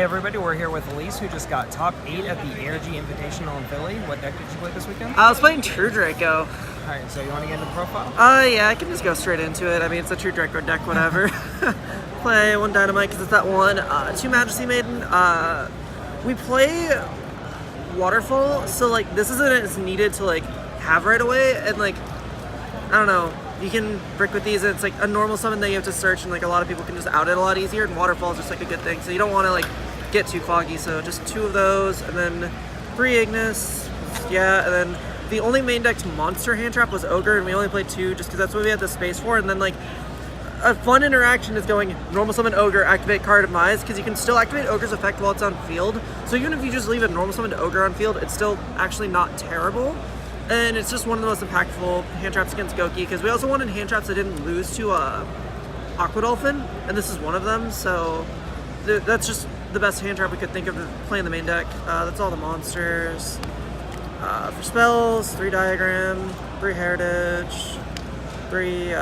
everybody, we're here with Alyse, who just got top 8 at the ARG Invitational in Philly. What deck did you play this weekend? I was playing True Draco. Alright, so you want to get into the profile? Yeah, I can just go straight into it. I mean, it's a True Draco deck, whatever. Play 1 Dynamite because it's that one. 2 Majesty Maiden. We play Waterfall, so like this isn't as needed to like have right away, and like I don't know, you can brick with these, and it's like a normal summon that you have to search, and like a lot of people can just out it a lot easier, and Waterfall is just like a good thing, so you don't want to like get too foggy. So just 2 of those, and then 3 Ignis, yeah, and then the only main decked monster hand trap was Ogre, and we only played 2 just because that's what we had the space for. And then like a fun interaction is going normal summon Ogre, activate card Demise, because you can still activate Ogre's effect while it's on field. So even if you just leave a normal summoned Ogre on field, it's still actually not terrible. And it's just one of the most impactful hand traps against Goki, because we also wanted hand traps that didn't lose to Aqua Dolphin, and this is one of them. So that's just the best hand trap we could think of to play in the main deck. That's all the monsters. For spells, 3 Diagram, 3 Heritage, 3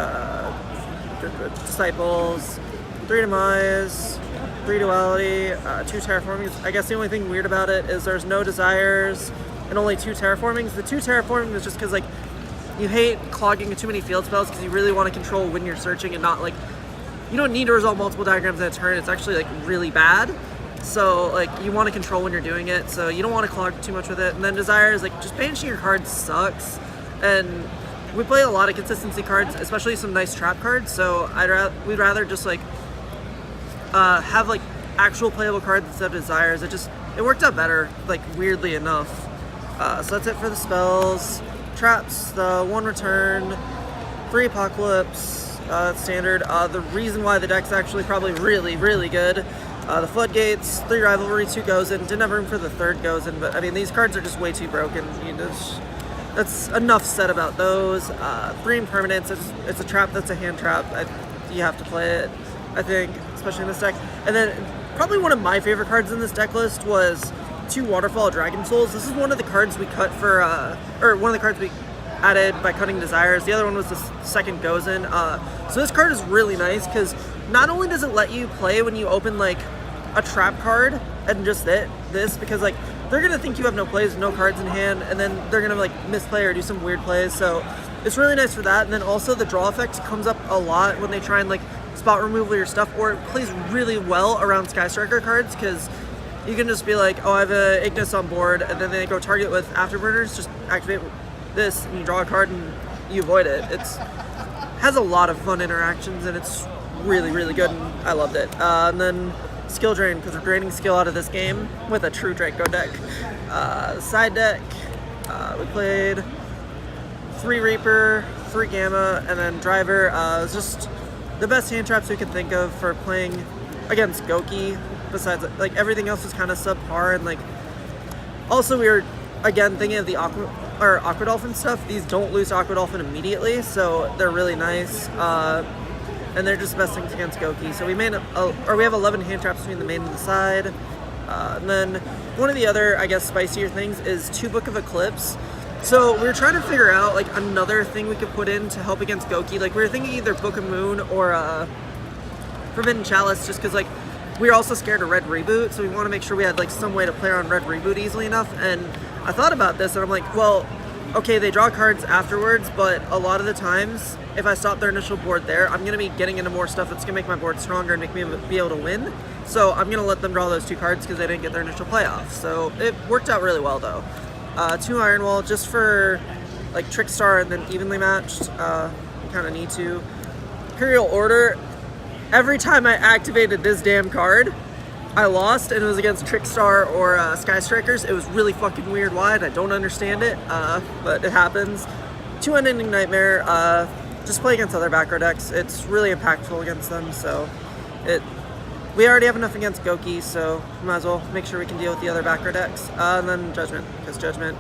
Disciples, 3 Demise, 3 Duality, 2 Terraformings. I guess the only thing weird about it is there's no Desires and only 2 Terraformings. The 2 Terraforming is just because like you hate clogging too many field spells, because you really want to control when you're searching and not like, you don't need to resolve multiple diagrams in a turn. It's actually like really bad. So like you want to control when you're doing it, so you don't want to clog too much with it. And then Desires, like just banishing your cards sucks, and we play a lot of consistency cards, especially some nice trap cards. So we'd rather just like have like actual playable cards instead of Desires. It worked out better, like weirdly enough. So that's it for the spells. Traps, the 1 Return, 3 Apocalypse, standard. The reason why the deck's actually probably really, really good. The Floodgates, 3 Rivalry, 2 Gozen. Didn't have room for the 3rd Gozen, but I mean these cards are just way too broken. That's enough said about those. 3 Impermanence. It's a trap that's a hand trap. You have to play it, I think, especially in this deck. And then probably one of my favorite cards in this deck list was 2 Waterfall Dragon Souls. This is one of the cards we cut for, or one of the cards we added by cutting Desires. The other one was the 2nd Gozen. So this card is really nice because not only does it let you play when you open like a trap card and just this, because like they're gonna think you have no plays, no cards in hand, and then they're gonna like misplay or do some weird plays. So it's really nice for that. And then also the draw effect comes up a lot when they try and like spot removal your stuff, or it plays really well around Sky Striker cards, because you can just be like, oh, I have a Ignis on board, and then they go target with Afterburners, just activate this and you draw a card and you avoid it. Has a lot of fun interactions, and it's really, really good, and I loved it. And then skill drain, because we're draining skill out of this game with a True Draco deck. Side deck, we played 3 Reaper, 3 Gamma, and then Driver. It was just the best hand traps we could think of for playing against Goki. Besides, like everything else was kind of subpar, and like also we were again thinking of the Aqua Dolphin stuff. These don't lose Aqua Dolphin immediately, so they're really nice. And they're just the best things against Goki. So we have 11 hand traps between the main and the side. And then one of the other, I guess, spicier things is 2 Book of Eclipse. So we were trying to figure out like another thing we could put in to help against Goki. Like we were thinking either Book of Moon or Forbidden Chalice, just because like we were also scared of Red Reboot, so we want to make sure we had like some way to play around Red Reboot easily enough. And I thought about this, and I'm like, well, okay, they draw cards afterwards, but a lot of the times, if I stop their initial board there, I'm going to be getting into more stuff that's going to make my board stronger and make me be able to win. So I'm going to let them draw those 2 cards because they didn't get their initial playoff. So it worked out really well, though. 2 Iron Wall, just for like Trickstar and then evenly matched. Kind of need to. Imperial Order, every time I activated this damn card, I lost, and it was against Trickstar or Sky Strikers. It was really fucking weird why, and I don't understand it, but it happens. 2 Unending Nightmare, just play against other back row decks. It's really impactful against them, so we already have enough against Goki, so we might as well make sure we can deal with the other back row decks. And then Judgment, because Judgment,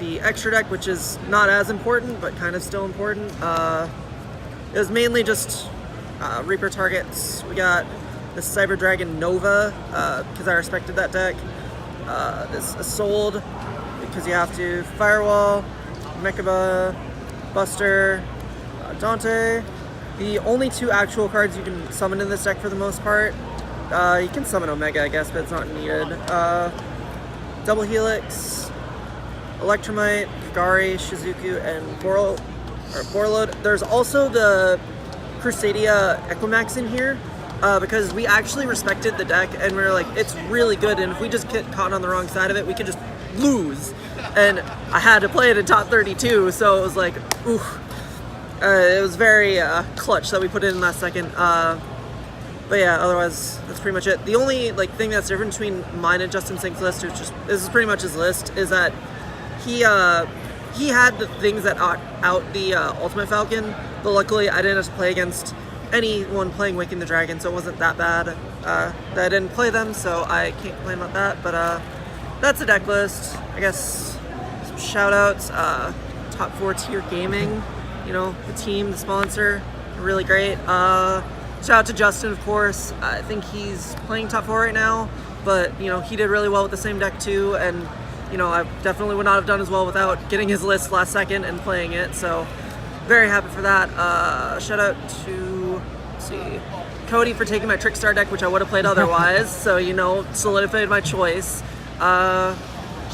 the extra deck, which is not as important, but kind of still important, it was mainly just Reaper targets. We got this Cyber Dragon Nova, because I respected that deck. This Isolde, because you have to. Firewall, Mechaba, Buster, Dante. The only 2 actual cards you can summon in this deck for the most part You can summon Omega, I guess, but it's not needed. Double Helix, Electromite, Kagari, Shizuku, and Borload. There's also the Crusadia Equimax in here, because we actually respected the deck, and we were like, it's really good, and if we just get caught on the wrong side of it, we could just lose. And I had to play it in top 32, so it was like, ooh. It was very clutch that we put it in last second. But yeah, otherwise, that's pretty much it. The only thing that's different between mine and Justin Sink's list, which is, this is pretty much his list, is that he had the things that out the Ultimate Falcon, but luckily I didn't have to play against anyone playing Waking the Dragon, so it wasn't that bad that I didn't play them, so I can't complain about that. But that's the deck list. I guess some shout-outs. Top 4 Tier Gaming, the team, the sponsor, really great. Shout out to Justin, of course. I think he's playing top 4 right now, but he did really well with the same deck too, and I definitely would not have done as well without getting his list last second and playing it, so very happy for that. Shout out to, let's see, Cody for taking my Trickstar deck, which I would have played otherwise, so solidified my choice. Shout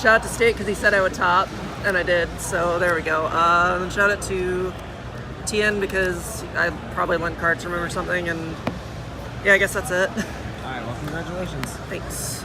out to State because he said I would top, and I did, so there we go. And shout out to TN because I probably lent cards from him or something, and yeah, I guess that's it. All right, well, congratulations. Thanks.